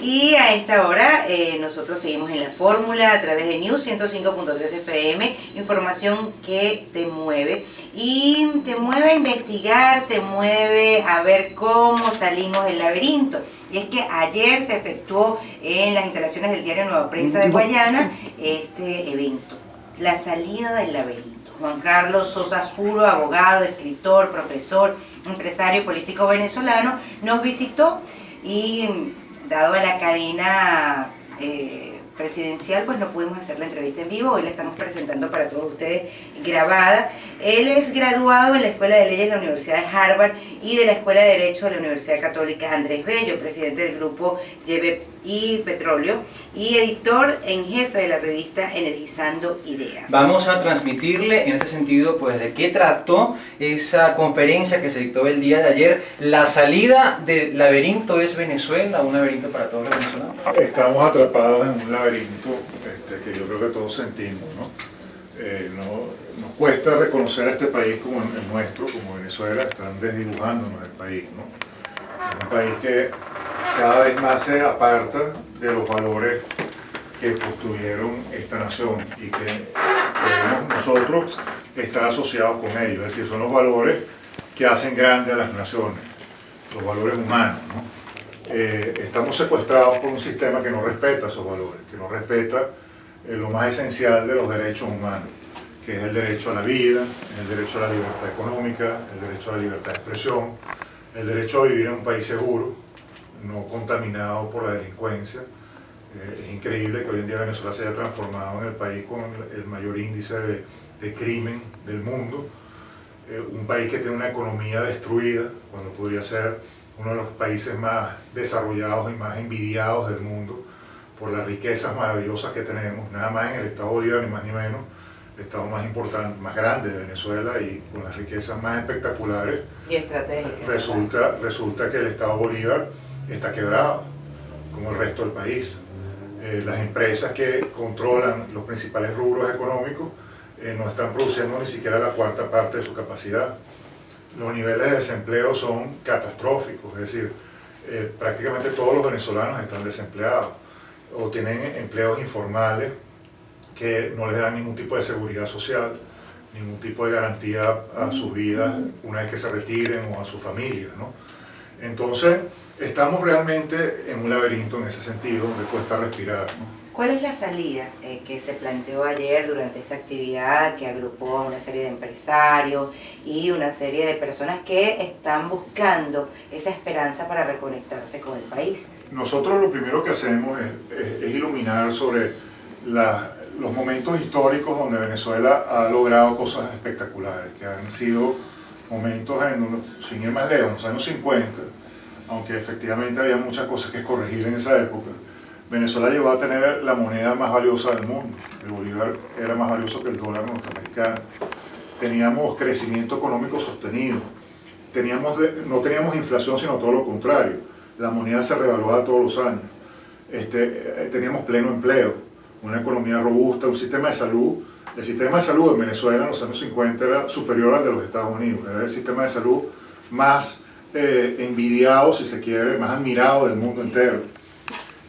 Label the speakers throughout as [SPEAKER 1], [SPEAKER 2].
[SPEAKER 1] Y a esta hora nosotros seguimos en la fórmula a través de News 105.3 FM, información que te mueve y te mueve a investigar, te mueve a ver cómo salimos del laberinto. Y es que ayer se efectuó en las instalaciones del diario Nueva Prensa de Guayana este evento, la salida del laberinto. Juan Carlos Sosa Puro, abogado, escritor, profesor, empresario político venezolano, nos visitó y dado a la cadena presidencial, pues no pudimos hacer la entrevista en vivo. Hoy la estamos presentando para todos ustedes grabada. Él es graduado en la Escuela de Leyes de la Universidad de Harvard y de la Escuela de Derecho de la Universidad Católica Andrés Bello, presidente del grupo y Petróleo y editor en jefe de la revista Energizando Ideas.
[SPEAKER 2] Vamos a transmitirle en este sentido pues de qué trató esa conferencia que se dictó el día de ayer. La salida del laberinto es Venezuela, un laberinto para todos los venezolanos.
[SPEAKER 3] Estamos atrapados en un laberinto que yo creo que todos sentimos, ¿no? Nos cuesta reconocer a este país como el nuestro, como Venezuela. Están desdibujándonos el país, ¿no? Es un país que cada vez más se aparta de los valores que construyeron esta nación y que debemos nosotros estar asociados con ellos. Es decir, son los valores que hacen grandes a las naciones, los valores humanos, ¿no? Estamos secuestrados por un sistema que no respeta esos valores, que no respeta lo más esencial de los derechos humanos, que es el derecho a la vida, el derecho a la libertad económica, el derecho a la libertad de expresión, el derecho a vivir en un país seguro, no contaminado por la delincuencia. Es increíble que hoy en día Venezuela se haya transformado en el país con el mayor índice de crimen del mundo, un país que tiene una economía destruida, cuando podría ser uno de los países más desarrollados y más envidiados del mundo por las riquezas maravillosas que tenemos, nada más en el Estado Bolívar, ni más ni menos, el estado más importante, más grande de Venezuela y con las riquezas más espectaculares.
[SPEAKER 1] Y estratégicas.
[SPEAKER 3] Resulta que el Estado Bolívar está quebrado, como el resto del país. Las empresas que controlan los principales rubros económicos no están produciendo ni siquiera la cuarta parte de su capacidad. Los niveles de desempleo son catastróficos, es decir, prácticamente todos los venezolanos están desempleados o tienen empleos informales que no les dan ningún tipo de seguridad social, ningún tipo de garantía a sus vidas una vez que se retiren o a sus familias, ¿no? Entonces, estamos realmente en un laberinto en ese sentido, donde cuesta respirar, ¿no?
[SPEAKER 1] ¿Cuál es la salida que se planteó ayer durante esta actividad que agrupó a una serie de empresarios y una serie de personas que están buscando esa esperanza para reconectarse con el país?
[SPEAKER 3] Nosotros lo primero que hacemos es iluminar sobre los momentos históricos donde Venezuela ha logrado cosas espectaculares, que han sido momentos, sin ir más lejos, en los años 50, aunque efectivamente había muchas cosas que corregir en esa época. Venezuela llegó a tener la moneda más valiosa del mundo. El bolívar era más valioso que el dólar norteamericano. Teníamos crecimiento económico sostenido. No teníamos inflación, sino todo lo contrario. La moneda se revaluaba todos los años. Teníamos pleno empleo, una economía robusta, un sistema de salud. El sistema de salud en Venezuela en los años 50 era superior al de los Estados Unidos. Era el sistema de salud más envidiado, si se quiere, más admirado del mundo entero.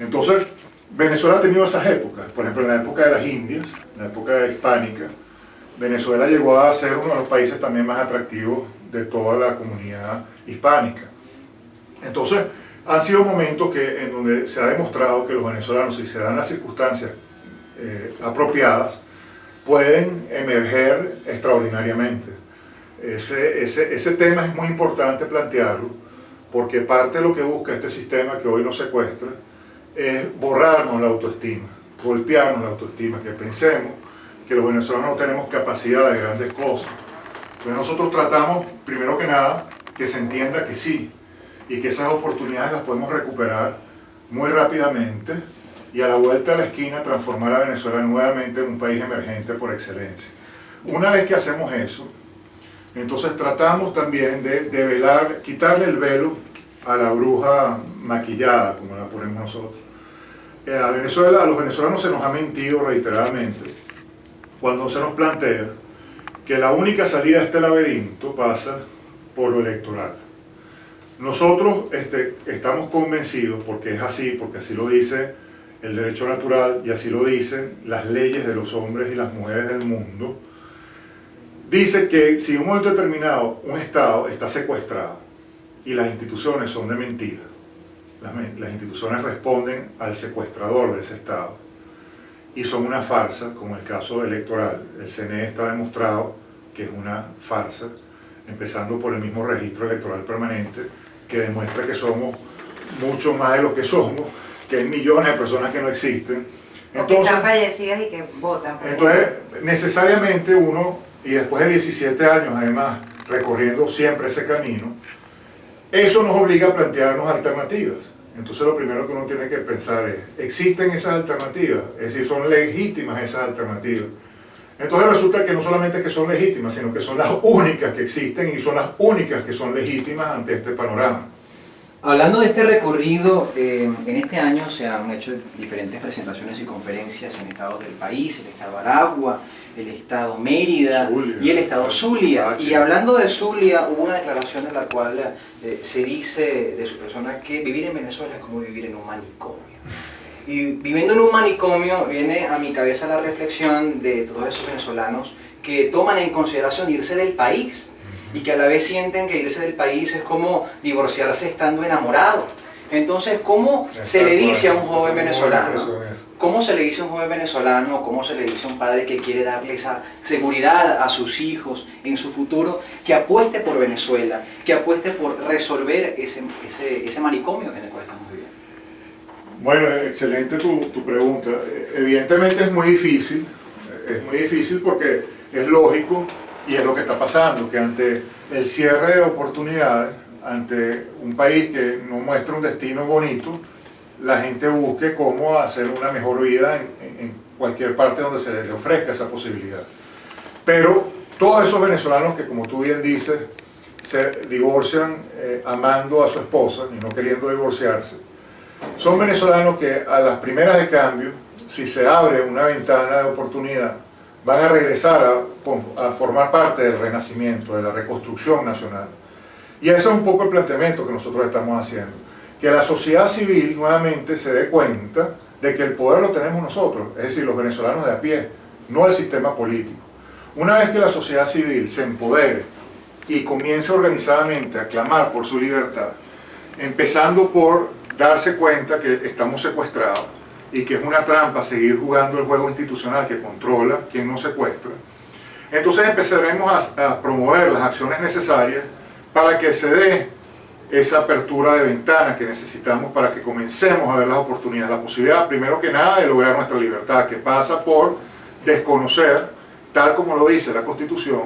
[SPEAKER 3] Entonces, Venezuela ha tenido esas épocas. Por ejemplo, en la época de las Indias, en la época hispánica, Venezuela llegó a ser uno de los países también más atractivos de toda la comunidad hispánica. Entonces, han sido momentos en donde se ha demostrado que los venezolanos, si se dan las circunstancias apropiadas, pueden emerger extraordinariamente. Ese tema es muy importante plantearlo, porque parte de lo que busca este sistema que hoy nos secuestra es borrarnos la autoestima, golpearnos la autoestima, que pensemos que los venezolanos no tenemos capacidad de grandes cosas. Entonces nosotros tratamos, primero que nada, que se entienda que sí, y que esas oportunidades las podemos recuperar muy rápidamente y a la vuelta de la esquina transformar a Venezuela nuevamente en un país emergente por excelencia. Una vez que hacemos eso, entonces tratamos también de velar, quitarle el velo a la bruja maquillada, como la ponemos nosotros. a Venezuela, a los venezolanos se nos ha mentido reiteradamente cuando se nos plantea que la única salida a este laberinto pasa por lo electoral. Nosotros estamos convencidos, porque es así, porque así lo dice el derecho natural y así lo dicen las leyes de los hombres y las mujeres del mundo, dice que si en un momento determinado un Estado está secuestrado y las instituciones son de mentira, las instituciones responden al secuestrador de ese Estado y son una farsa, como el caso electoral. El CNE está demostrado que es una farsa, empezando por el mismo registro electoral permanente, que demuestra que somos mucho más de lo que somos, que hay millones de personas que no existen.
[SPEAKER 1] Entonces, que están fallecidas y que votan.
[SPEAKER 3] Entonces, necesariamente uno, y después de 17 años además, recorriendo siempre ese camino, eso nos obliga a plantearnos alternativas. Entonces lo primero que uno tiene que pensar es, ¿existen esas alternativas? Es decir, ¿son legítimas esas alternativas? Entonces resulta que no solamente que son legítimas, sino que son las únicas que existen y son las únicas que son legítimas ante este panorama.
[SPEAKER 2] Hablando de este recorrido, en este año se han hecho diferentes presentaciones y conferencias en estados del país, el estado Aragua, el estado Mérida y el estado Zulia. Y hablando de Zulia, hubo una declaración en la cual se dice de su persona que vivir en Venezuela es como vivir en un manicomio. Y viviendo en un manicomio viene a mi cabeza la reflexión de todos esos venezolanos que toman en consideración irse del país y que a la vez sienten que irse del país es como divorciarse estando enamorado. Entonces, ¿cómo se le dice a un joven venezolano? ¿Cómo se le dice a un joven venezolano, cómo se le dice a un padre que quiere darle esa seguridad a sus hijos en su futuro, que apueste por Venezuela, que apueste por resolver ese manicomio en el cual estamos viviendo?
[SPEAKER 3] Bueno, excelente tu pregunta. Evidentemente es muy difícil porque es lógico y es lo que está pasando, que ante el cierre de oportunidades, ante un país que no muestra un destino bonito, la gente busque cómo hacer una mejor vida en cualquier parte donde se le ofrezca esa posibilidad. Pero todos esos venezolanos que, como tú bien dices, se divorcian amando a su esposa y no queriendo divorciarse, son venezolanos que a las primeras de cambio, si se abre una ventana de oportunidad, van a regresar a formar parte del renacimiento, de la reconstrucción nacional. Y ese es un poco el planteamiento que nosotros estamos haciendo. Que la sociedad civil nuevamente se dé cuenta de que el poder lo tenemos nosotros, es decir, los venezolanos de a pie, no el sistema político. Una vez que la sociedad civil se empodere y comience organizadamente a clamar por su libertad, empezando por darse cuenta que estamos secuestrados y que es una trampa seguir jugando el juego institucional que controla quien nos secuestra, entonces empezaremos a promover las acciones necesarias para que se dé esa apertura de ventana que necesitamos para que comencemos a ver las oportunidades, la posibilidad, primero que nada, de lograr nuestra libertad, que pasa por desconocer, tal como lo dice la Constitución,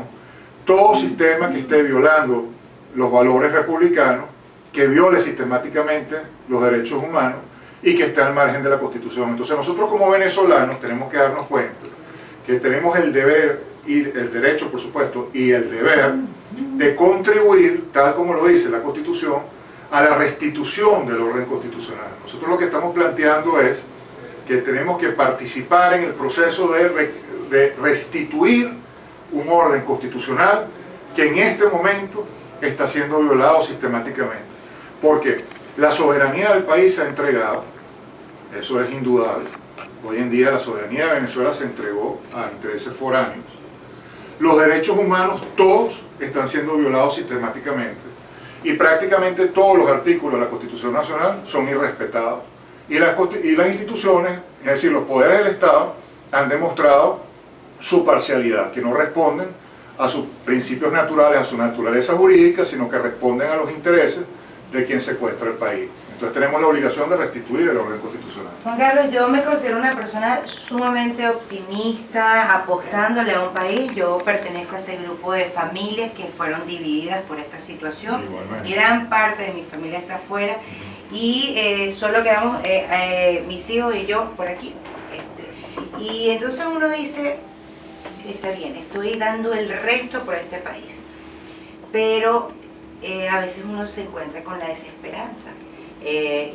[SPEAKER 3] todo sistema que esté violando los valores republicanos, que viole sistemáticamente los derechos humanos y que esté al margen de la Constitución. Entonces nosotros como venezolanos tenemos que darnos cuenta que tenemos el deber, y el derecho por supuesto, y el deber de contribuir, tal como lo dice la Constitución, a la restitución del orden constitucional. Nosotros lo que estamos planteando es que tenemos que participar en el proceso de restituir un orden constitucional que en este momento está siendo violado sistemáticamente. Porque la soberanía del país se ha entregado, eso es indudable. Hoy en día la soberanía de Venezuela se entregó a intereses foráneos. Los derechos humanos todos están siendo violados sistemáticamente y prácticamente todos los artículos de la Constitución Nacional son irrespetados. Y las instituciones, es decir, los poderes del Estado, han demostrado su parcialidad, que no responden a sus principios naturales, a su naturaleza jurídica, sino que responden a los intereses de quien secuestra el país. Entonces tenemos la obligación de restituir el orden constitucional.
[SPEAKER 1] Juan Carlos, yo me considero una persona sumamente optimista, apostándole a un país. Yo pertenezco a ese grupo de familias que fueron divididas por esta situación.
[SPEAKER 3] Igualmente.
[SPEAKER 1] Gran parte de mi familia está afuera y solo quedamos mis hijos y yo por aquí. Y entonces uno dice, está bien, estoy dando el resto por este país, pero a veces uno se encuentra con la desesperanza.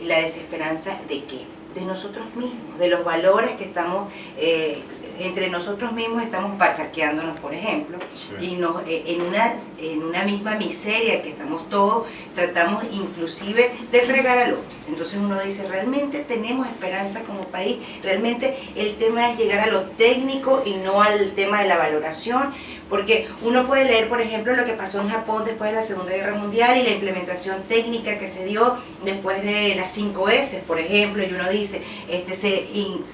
[SPEAKER 1] ¿La desesperanza de qué? de nosotros mismos, de los valores que estamos, entre nosotros mismos estamos pachaqueándonos, por ejemplo, sí. Y nos, en una misma miseria que estamos todos, tratamos inclusive de fregar al otro. Entonces uno dice, ¿realmente tenemos esperanza como país? ¿Realmente el tema es llegar a lo técnico y no al tema de la valoración? Porque uno puede leer, por ejemplo, lo que pasó en Japón después de la Segunda Guerra Mundial y la implementación técnica que se dio después de las 5 S, por ejemplo, y uno dice, se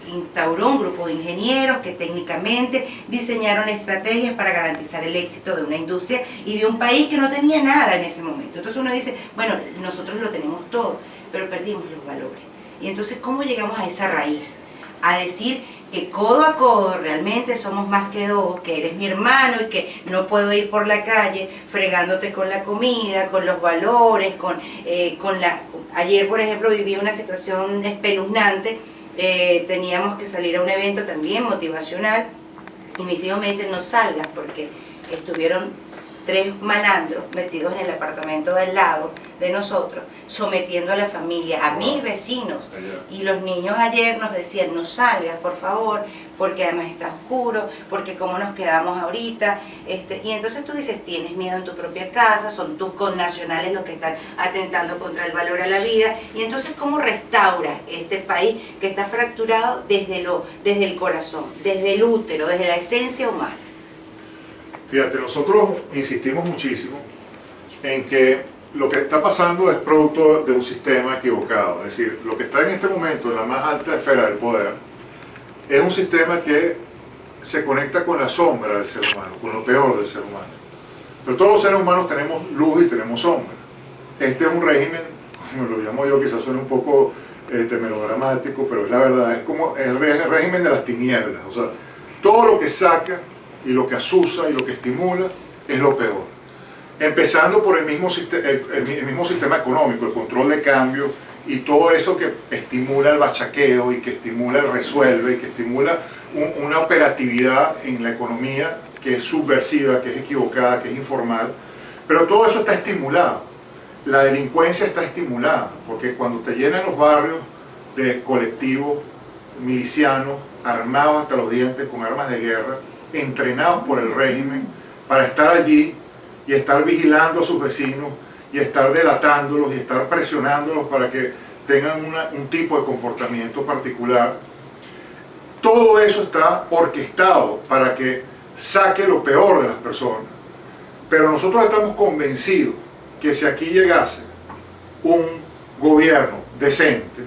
[SPEAKER 1] instauró un grupo de ingenieros que técnicamente diseñaron estrategias para garantizar el éxito de una industria y de un país que no tenía nada en ese momento. Entonces uno dice, bueno, nosotros lo tenemos todo, pero perdimos los valores. Y entonces, ¿cómo llegamos a esa raíz? A decir que codo a codo realmente somos más que dos, que eres mi hermano y que no puedo ir por la calle fregándote con la comida, con los valores, Ayer, por ejemplo, viví una situación espeluznante, teníamos que salir a un evento también motivacional y mis hijos me dicen, no salgas porque estuvieron 3 malandros metidos en el apartamento del lado de nosotros, sometiendo a la familia, a mis vecinos. Y los niños ayer nos decían, no salgas, por favor, porque además está oscuro, porque cómo nos quedamos ahorita. Y entonces tú dices, tienes miedo en tu propia casa, son tus connacionales los que están atentando contra el valor a la vida. Y entonces, ¿cómo restauras este país que está fracturado desde el corazón, desde el útero, desde la esencia humana?
[SPEAKER 3] Fíjate, nosotros insistimos muchísimo en que lo que está pasando es producto de un sistema equivocado. Es decir, lo que está en este momento en la más alta esfera del poder es un sistema que se conecta con la sombra del ser humano, con lo peor del ser humano. Pero todos los seres humanos tenemos luz y tenemos sombra. Este es un régimen, como lo llamo yo, quizás suene un poco melodramático, pero es la verdad, es como el régimen de las tinieblas. O sea, todo lo que saca y lo que asusa y lo que estimula es lo peor. Empezando por el mismo sistema económico, el control de cambio y todo eso que estimula el bachaqueo y que estimula el resuelve y que estimula una operatividad en la economía que es subversiva, que es equivocada, que es informal, pero todo eso está estimulado. La delincuencia está estimulada, porque cuando te llenan los barrios de colectivos milicianos, armados hasta los dientes con armas de guerra, entrenados por el régimen para estar allí y estar vigilando a sus vecinos y estar delatándolos y estar presionándolos para que tengan un tipo de comportamiento particular. Todo eso está orquestado para que saque lo peor de las personas. Pero nosotros estamos convencidos que si aquí llegase un gobierno decente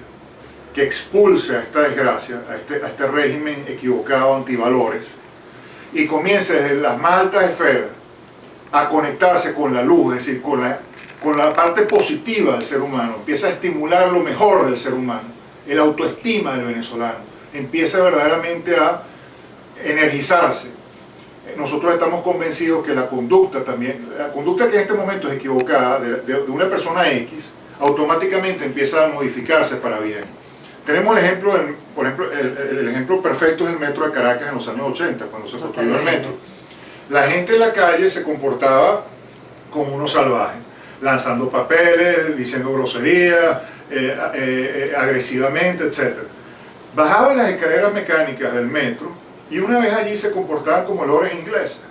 [SPEAKER 3] que expulse a esta desgracia, a este régimen equivocado, antivalores, y comience desde las más altas esferas a conectarse con la luz, es decir, con la parte positiva del ser humano, empieza a estimular lo mejor del ser humano, el autoestima del venezolano, empieza verdaderamente a energizarse. Nosotros estamos convencidos que la conducta que en este momento es equivocada, de una persona X, automáticamente empieza a modificarse para bien. Tenemos el ejemplo, por ejemplo, el ejemplo perfecto es el metro de Caracas en los años 80, cuando se construyó el metro. La gente en la calle se comportaba como unos salvajes, lanzando papeles, diciendo groserías, agresivamente, etc. Bajaban las escaleras mecánicas del metro y una vez allí se comportaban como lores ingleses,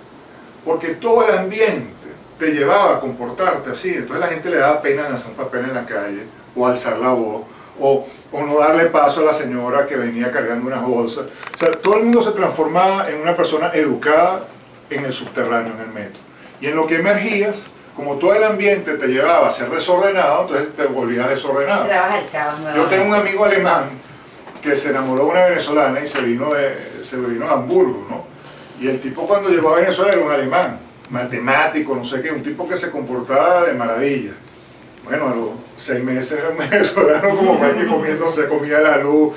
[SPEAKER 3] porque todo el ambiente te llevaba a comportarte así. Entonces la gente le daba pena lanzar un papel en la calle o alzar la voz, o no darle paso a la señora que venía cargando unas bolsas. O sea, todo el mundo se transformaba en una persona educada en el subterráneo, en el metro. Y en lo que emergías, como todo el ambiente te llevaba a ser desordenado, entonces te volvías desordenado. Yo tengo un amigo alemán que se enamoró de una venezolana y se vino a Hamburgo, ¿no? Y el tipo cuando llegó a Venezuela era un alemán, matemático, no sé qué, un tipo que se comportaba de maravilla. Bueno, a los 6 meses era un venezolano como cualquier comiéndose, comía la luz,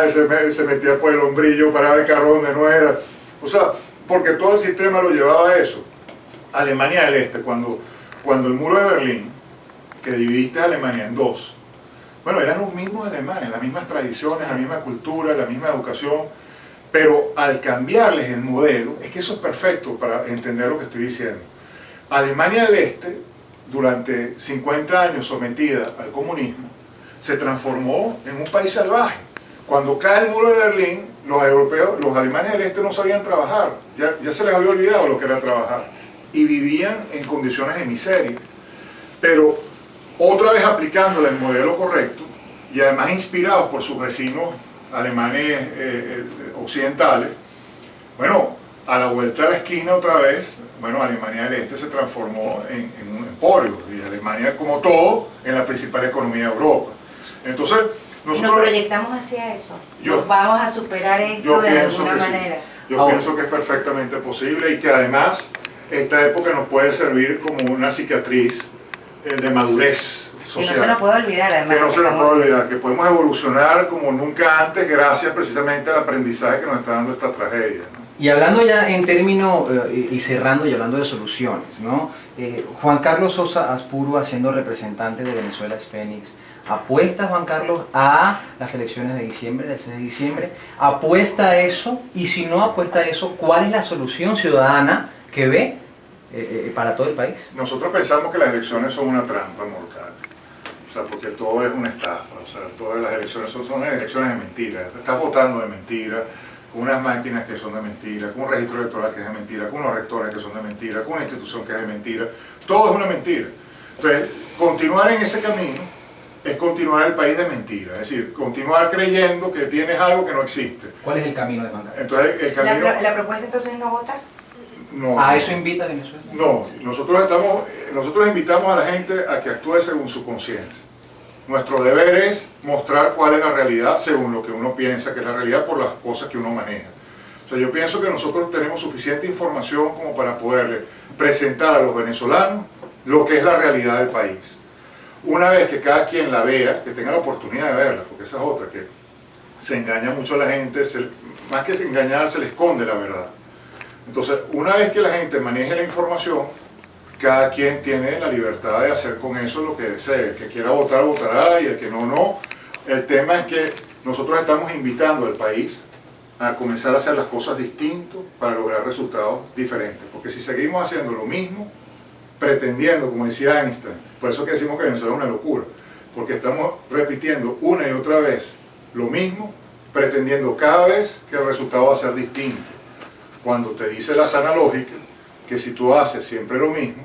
[SPEAKER 3] se metía por el hombrillo, paraba el carro donde no era. O sea, porque todo el sistema lo llevaba a eso. Alemania del Este, cuando el muro de Berlín, que dividiste a Alemania en dos, bueno, eran los mismos alemanes, las mismas tradiciones, la misma cultura, la misma educación, pero al cambiarles el modelo, es que eso es perfecto para entender lo que estoy diciendo. Alemania del Este, durante 50 años sometida al comunismo, se transformó en un país salvaje. Cuando cae el muro de Berlín, los europeos, los alemanes del este no sabían trabajar, ya se les había olvidado lo que era trabajar, y vivían en condiciones de miseria. Pero otra vez aplicándole el modelo correcto, y además inspirados por sus vecinos alemanes occidentales, bueno, a la vuelta de la esquina otra vez, bueno, Alemania del Este se transformó en un emporio, y Alemania, como todo, en la principal economía de Europa. Entonces,
[SPEAKER 1] nosotros nos proyectamos hacia eso. Nos vamos a superar esto de alguna manera.
[SPEAKER 3] Sí. Yo pienso que es perfectamente posible, y que además esta época nos puede servir como una cicatriz de madurez social.
[SPEAKER 1] Que no se nos puede olvidar, además.
[SPEAKER 3] Que no se nos puede olvidar, que podemos evolucionar como nunca antes gracias precisamente al aprendizaje que nos está dando esta tragedia, ¿no?
[SPEAKER 2] Y hablando ya en términos, y cerrando y hablando de soluciones, ¿no? Juan Carlos Sosa Azpurua, siendo representante de Venezuela Fénix, ¿apuesta Juan Carlos a las elecciones de diciembre, del 6 de diciembre? ¿Apuesta a eso? Y si no apuesta a eso, ¿cuál es la solución ciudadana que ve para todo el país?
[SPEAKER 3] Nosotros pensamos que las elecciones son una trampa mortal. O sea, porque todo es una estafa. O sea, todas las elecciones son elecciones de mentira. Estás votando de mentira, con unas máquinas que son de mentira, con un registro electoral que es de mentira, con unos rectores que son de mentira, con una institución que es de mentira. Todo es una mentira. Entonces, continuar en ese camino es continuar el país de mentira. Es decir, continuar creyendo que tienes algo que no existe.
[SPEAKER 2] ¿Cuál es el camino de Juan Carlos?
[SPEAKER 3] Entonces, el camino...
[SPEAKER 1] ¿La propuesta entonces es no votar?
[SPEAKER 3] No.
[SPEAKER 2] ¿A eso invita Venezuela?
[SPEAKER 3] No, nosotros invitamos a la gente a que actúe según su conciencia. Nuestro deber es mostrar cuál es la realidad según lo que uno piensa que es la realidad por las cosas que uno maneja. O sea, yo pienso que nosotros tenemos suficiente información como para poderle presentar a los venezolanos lo que es la realidad del país. Una vez que cada quien la vea, que tenga la oportunidad de verla, porque esa es otra, que se engaña mucho a la gente, más que engañar, se le esconde la verdad. Entonces, una vez que la gente maneje la información, cada quien tiene la libertad de hacer con eso lo que desee. El que quiera votar, votará, y el que no, no. El tema es que nosotros estamos invitando al país a comenzar a hacer las cosas distintas para lograr resultados diferentes. Porque si seguimos haciendo lo mismo, pretendiendo, como decía Einstein, por eso que decimos que Venezuela es una locura, porque estamos repitiendo una y otra vez lo mismo, pretendiendo cada vez que el resultado va a ser distinto. Cuando te dice la sana lógica que si tú haces siempre lo mismo,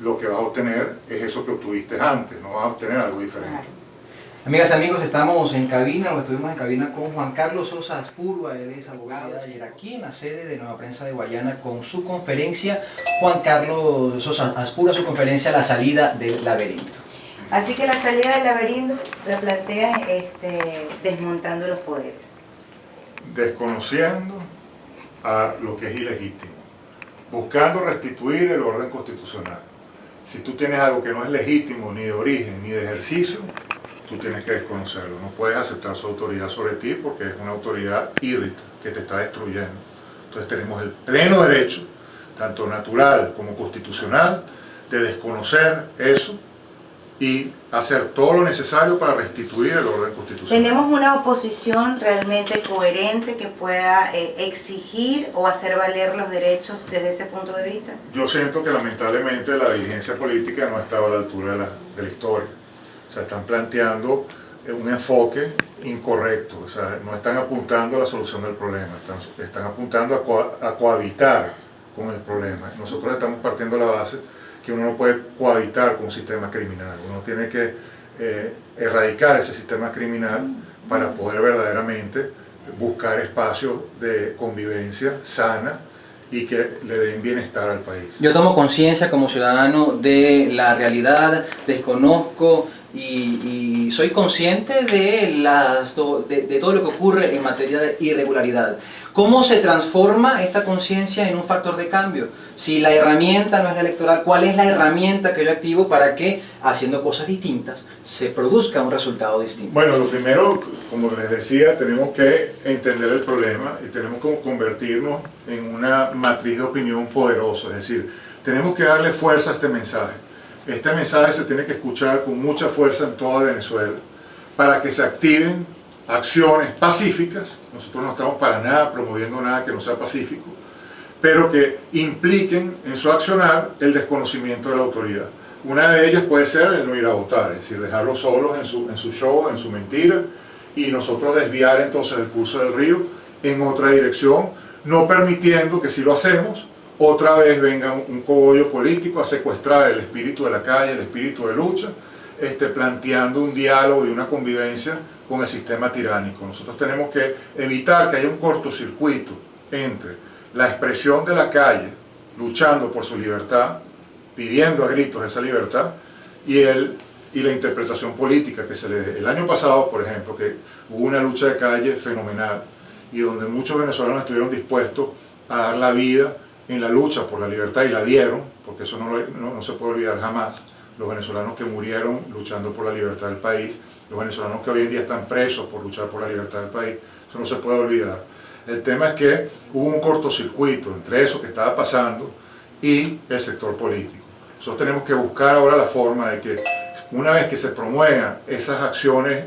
[SPEAKER 3] lo que vas a obtener es eso que obtuviste antes, no vas a obtener algo diferente.
[SPEAKER 2] Amigas y amigos, estamos en cabina, o estuvimos en cabina con Juan Carlos Sosa Azpurua, él es abogado, ayer aquí en la sede de Nueva Prensa de Guayana con su conferencia, Juan Carlos Sosa Azpurua, su conferencia La salida del laberinto.
[SPEAKER 1] Así que la salida del laberinto la plantea desmontando los poderes.
[SPEAKER 3] Desconociendo a lo que es ilegítimo, buscando restituir el orden constitucional. Si tú tienes algo que no es legítimo, ni de origen, ni de ejercicio, tú tienes que desconocerlo. No puedes aceptar su autoridad sobre ti porque es una autoridad híbrida que te está destruyendo. Entonces tenemos el pleno derecho, tanto natural como constitucional, de desconocer eso y hacer todo lo necesario para restituir el orden constitucional.
[SPEAKER 1] ¿Tenemos una oposición realmente coherente que pueda exigir o hacer valer los derechos desde ese punto de vista?
[SPEAKER 3] Yo siento que lamentablemente la dirigencia política no ha estado a la altura de la historia. O sea, están planteando un enfoque incorrecto. O sea, no están apuntando a la solución del problema, están apuntando a cohabitar con el problema. Nosotros estamos partiendo de la base que uno no puede cohabitar con un sistema criminal. Uno tiene que erradicar ese sistema criminal para poder verdaderamente buscar espacios de convivencia sana y que le den bienestar al país.
[SPEAKER 2] Yo tomo conciencia como ciudadano de la realidad, desconozco y soy consciente de todo lo que ocurre en materia de irregularidad. ¿Cómo se transforma esta conciencia en un factor de cambio? Si la herramienta no es la electoral, ¿cuál es la herramienta que yo activo para que, haciendo cosas distintas, se produzca un resultado distinto?
[SPEAKER 3] Bueno, lo primero, como les decía, tenemos que entender el problema y tenemos que convertirnos en una matriz de opinión poderosa. Es decir, tenemos que darle fuerza a este mensaje. Este mensaje se tiene que escuchar con mucha fuerza en toda Venezuela para que se activen acciones pacíficas. Nosotros no estamos para nada promoviendo nada que no sea pacífico, pero que impliquen en su accionar el desconocimiento de la autoridad. Una de ellas puede ser el no ir a votar, es decir, dejarlos solos en su show, en su mentira, y nosotros desviar entonces el curso del río en otra dirección, no permitiendo que si lo hacemos, otra vez venga un cogollo político a secuestrar el espíritu de la calle, el espíritu de lucha, planteando un diálogo y una convivencia con el sistema tiránico. Nosotros tenemos que evitar que haya un cortocircuito entre la expresión de la calle, luchando por su libertad, pidiendo a gritos esa libertad, y la interpretación política que se le dé. El año pasado, por ejemplo, que hubo una lucha de calle fenomenal, y donde muchos venezolanos estuvieron dispuestos a dar la vida en la lucha por la libertad, y la dieron, porque eso no se puede olvidar jamás, los venezolanos que murieron luchando por la libertad del país, los venezolanos que hoy en día están presos por luchar por la libertad del país, eso no se puede olvidar. El tema es que hubo un cortocircuito entre eso que estaba pasando y el sector político. Nosotros tenemos que buscar ahora la forma de que una vez que se promuevan esas acciones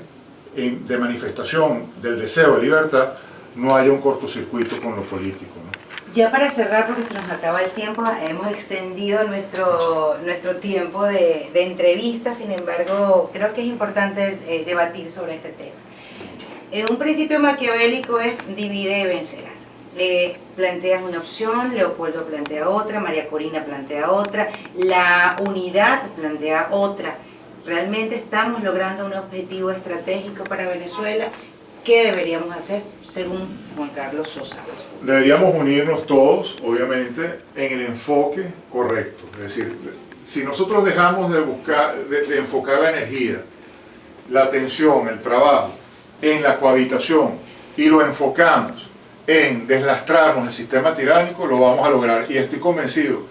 [SPEAKER 3] de manifestación del deseo de libertad, no haya un cortocircuito con lo político, ¿no?
[SPEAKER 1] Ya para cerrar, porque se nos acaba el tiempo, hemos extendido nuestro tiempo de entrevista, sin embargo, creo que es importante debatir sobre este tema. Un principio maquiavélico es divide y vencerás. Planteas una opción, Leopoldo plantea otra, María Corina plantea otra, la unidad plantea otra. ¿Realmente estamos logrando un objetivo estratégico para Venezuela? ¿Qué deberíamos hacer según Juan Carlos Sosa?
[SPEAKER 3] Deberíamos unirnos todos, obviamente, en el enfoque correcto. Es decir, si nosotros dejamos de enfocar la energía, la atención, el trabajo en la cohabitación y lo enfocamos en deslastrarnos del sistema tiránico, lo vamos a lograr. Y estoy convencido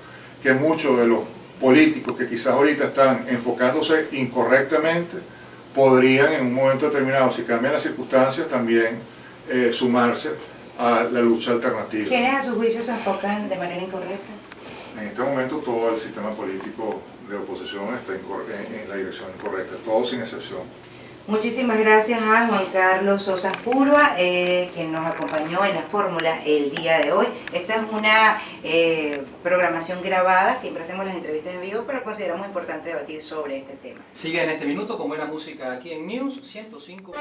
[SPEAKER 3] que muchos de los políticos que quizás ahorita están enfocándose incorrectamente, podrían en un momento determinado, si cambian las circunstancias, también sumarse a la lucha alternativa.
[SPEAKER 1] ¿Quiénes a su juicio se enfocan de manera incorrecta?
[SPEAKER 3] En este momento todo el sistema político de oposición está en la dirección incorrecta, todo sin excepción.
[SPEAKER 1] Muchísimas gracias a Juan Carlos Sosa Púrua, quien nos acompañó en la fórmula el día de hoy. Esta es una programación grabada, siempre hacemos las entrevistas en vivo, pero consideramos importante debatir sobre este tema.
[SPEAKER 2] Sigue en este minuto con buena música aquí en News 105.